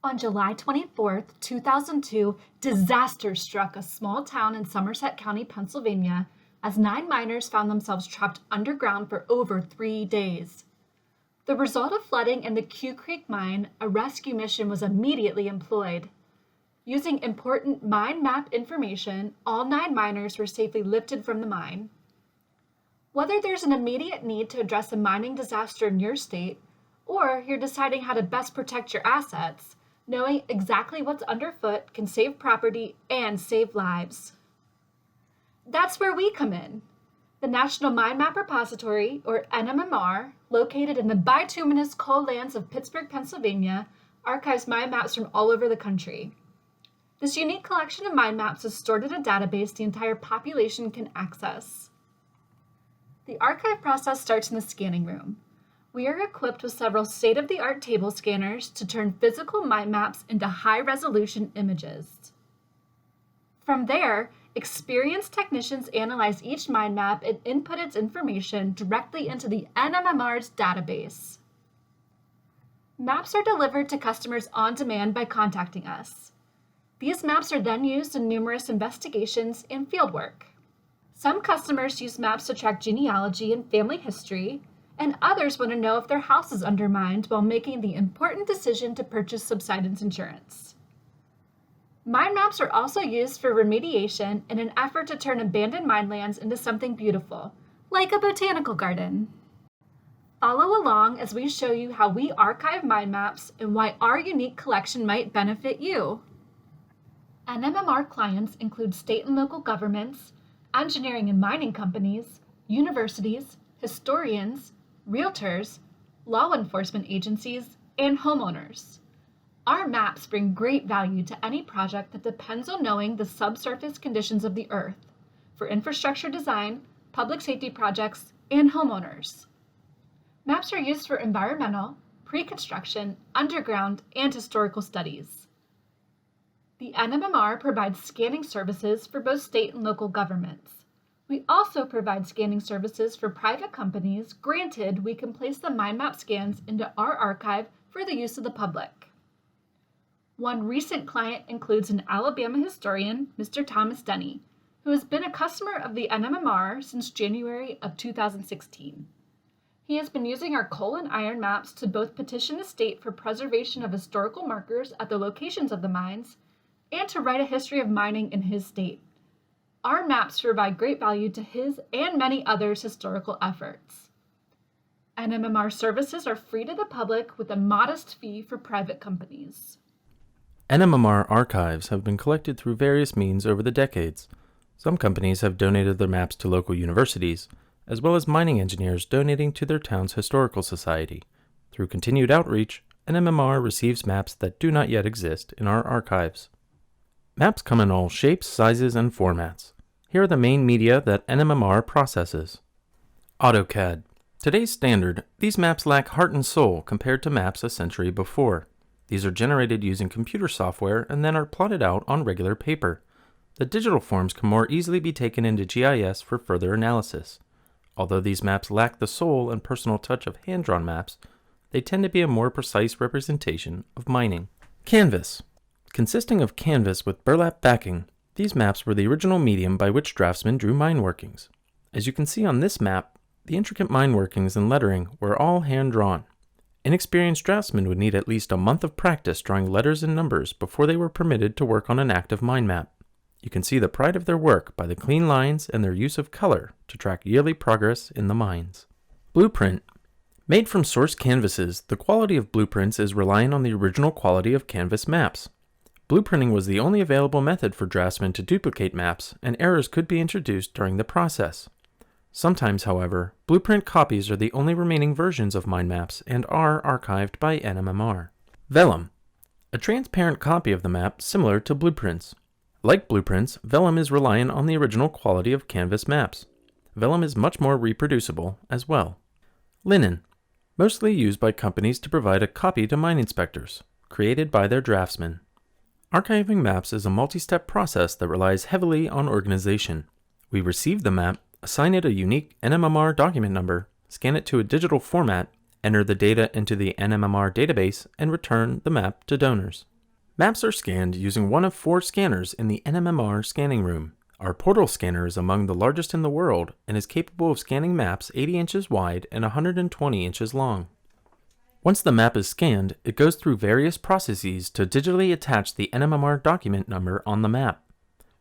On July 24th, 2002, disaster struck a small town in Somerset County, Pennsylvania, as 9 miners found themselves trapped underground for over 3 days. The result of flooding in the Q Creek mine, a rescue mission was immediately employed. Using important mine map information, all 9 miners were safely lifted from the mine. Whether there's an immediate need to address a mining disaster in your state, or you're deciding how to best protect your assets, knowing exactly what's underfoot can save property and save lives. That's where we come in. The National Mine Map Repository, or NMMR, located in the bituminous coal lands of Pittsburgh, Pennsylvania, archives mine maps from all over the country. This unique collection of mine maps is stored in a database the entire population can access. The archive process starts in the scanning room. We are equipped with several state-of-the-art table scanners to turn physical mine maps into high-resolution images. From there, experienced technicians analyze each mine map and input its information directly into the NMMR's database. Maps are delivered to customers on demand by contacting us. These maps are then used in numerous investigations and fieldwork. Some customers use maps to track genealogy and family history, and others want to know if their house is undermined while making the important decision to purchase subsidence insurance. Mine maps are also used for remediation in an effort to turn abandoned mine lands into something beautiful, like a botanical garden. Follow along as we show you how we archive mine maps and why our unique collection might benefit you. NMMR clients include state and local governments, engineering and mining companies, universities, historians, realtors, law enforcement agencies, and homeowners. Our maps bring great value to any project that depends on knowing the subsurface conditions of the earth, for infrastructure design, public safety projects, and homeowners. Maps are used for environmental, pre-construction, underground, and historical studies. The NMMR provides scanning services for both state and local governments. We also provide scanning services for private companies, granted we can place the mine map scans into our archive for the use of the public. One recent client includes an Alabama historian, Mr. Thomas Denny, who has been a customer of the NMMR since January of 2016. He has been using our coal and iron maps to both petition the state for preservation of historical markers at the locations of the mines and to write a history of mining in his state. Our maps provide great value to his and many others' historical efforts. NMMR services are free to the public with a modest fee for private companies. NMMR archives have been collected through various means over the decades. Some companies have donated their maps to local universities, as well as mining engineers donating to their town's historical society. Through continued outreach, NMMR receives maps that do not yet exist in our archives. Maps come in all shapes, sizes, and formats. Here are the main media that NMMR processes. AutoCAD. Today's standard, these maps lack heart and soul compared to maps a century before. These are generated using computer software and then are plotted out on regular paper. The digital forms can more easily be taken into GIS for further analysis. Although these maps lack the soul and personal touch of hand-drawn maps, they tend to be a more precise representation of mining. Canvas. Consisting of canvas with burlap backing, these maps were the original medium by which draftsmen drew mine workings. As you can see on this map, the intricate mine workings and lettering were all hand-drawn. Inexperienced draftsmen would need at least a month of practice drawing letters and numbers before they were permitted to work on an active mine map. You can see the pride of their work by the clean lines and their use of color to track yearly progress in the mines. Blueprint. Made from source canvases, the quality of blueprints is reliant on the original quality of canvas maps. Blueprinting was the only available method for draftsmen to duplicate maps, and errors could be introduced during the process. Sometimes, however, blueprint copies are the only remaining versions of mine maps and are archived by NMMR. Vellum. A transparent copy of the map similar to blueprints. Like blueprints, vellum is reliant on the original quality of canvas maps. Vellum is much more reproducible as well. Linen. Mostly used by companies to provide a copy to mine inspectors, created by their draftsmen. Archiving maps is a multi-step process that relies heavily on organization. We receive the map, assign it a unique NMMR document number, scan it to a digital format, enter the data into the NMMR database, and return the map to donors. Maps are scanned using one of 4 scanners in the NMMR scanning room. Our portal scanner is among the largest in the world and is capable of scanning maps 80 inches wide and 120 inches long. Once the map is scanned, it goes through various processes to digitally attach the NMMR document number on the map.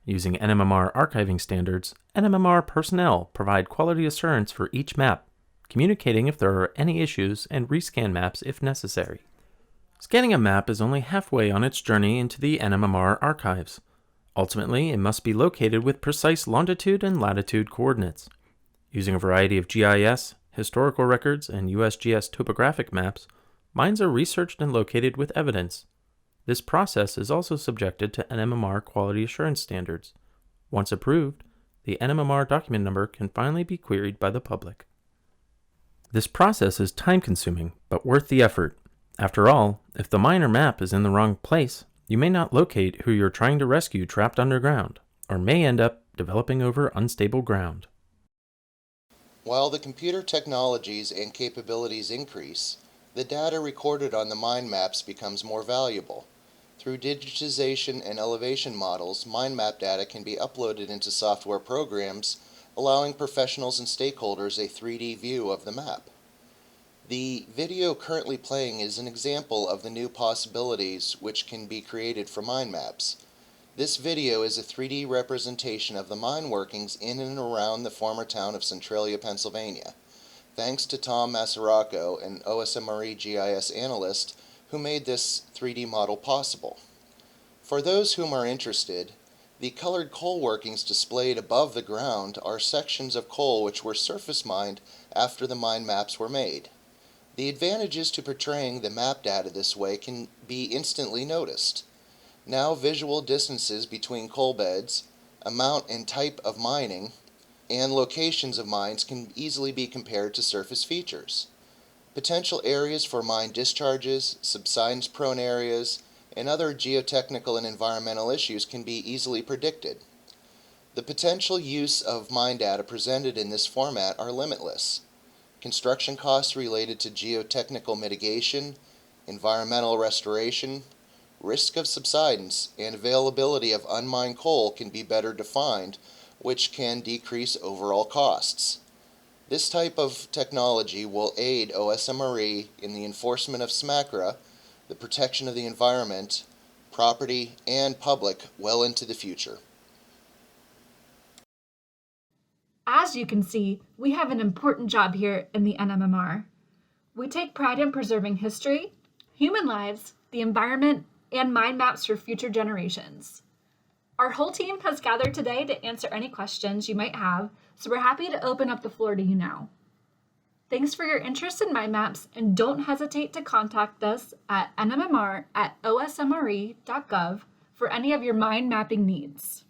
Using NMMR archiving standards, NMMR personnel provide quality assurance for each map, communicating if there are any issues and rescan maps if necessary. Scanning a map is only halfway on its journey into the NMMR archives. Ultimately, it must be located with precise longitude and latitude coordinates. Using a variety of GIS, historical records, and USGS topographic maps, mines are researched and located with evidence. This process is also subjected to NMMR quality assurance standards. Once approved, the NMMR document number can finally be queried by the public. This process is time-consuming, but worth the effort. After all, if the mine or map is in the wrong place, you may not locate who you're trying to rescue trapped underground, or may end up developing over unstable ground. While the computer technologies and capabilities increase, the data recorded on the mine maps becomes more valuable. Through digitization and elevation models, mine map data can be uploaded into software programs, allowing professionals and stakeholders a 3D view of the map. The video currently playing is an example of the new possibilities which can be created for mine maps. This video is a 3D representation of the mine workings in and around the former town of Centralia, Pennsylvania, thanks to Tom Massaraco, an OSMRE GIS analyst, who made this 3D model possible. For those whom are interested, the colored coal workings displayed above the ground are sections of coal which were surface mined after the mine maps were made. The advantages to portraying the map data this way can be instantly noticed. Now visual distances between coal beds, amount and type of mining, and locations of mines can easily be compared to surface features. Potential areas for mine discharges, subsidence-prone areas, and other geotechnical and environmental issues can be easily predicted. The potential use of mine data presented in this format are limitless. Construction costs related to geotechnical mitigation, environmental restoration, risk of subsidence, and availability of unmined coal can be better defined, which can decrease overall costs. This type of technology will aid OSMRE in the enforcement of SMRE, the protection of the environment, property, and public well into the future. As you can see, we have an important job here in the NMMR. We take pride in preserving history, human lives, the environment, and mind maps for future generations. Our whole team has gathered today to answer any questions you might have, so we're happy to open up the floor to you now. Thanks for your interest in mind maps, and don't hesitate to contact us at nmmr@osmre.gov for any of your mind mapping needs.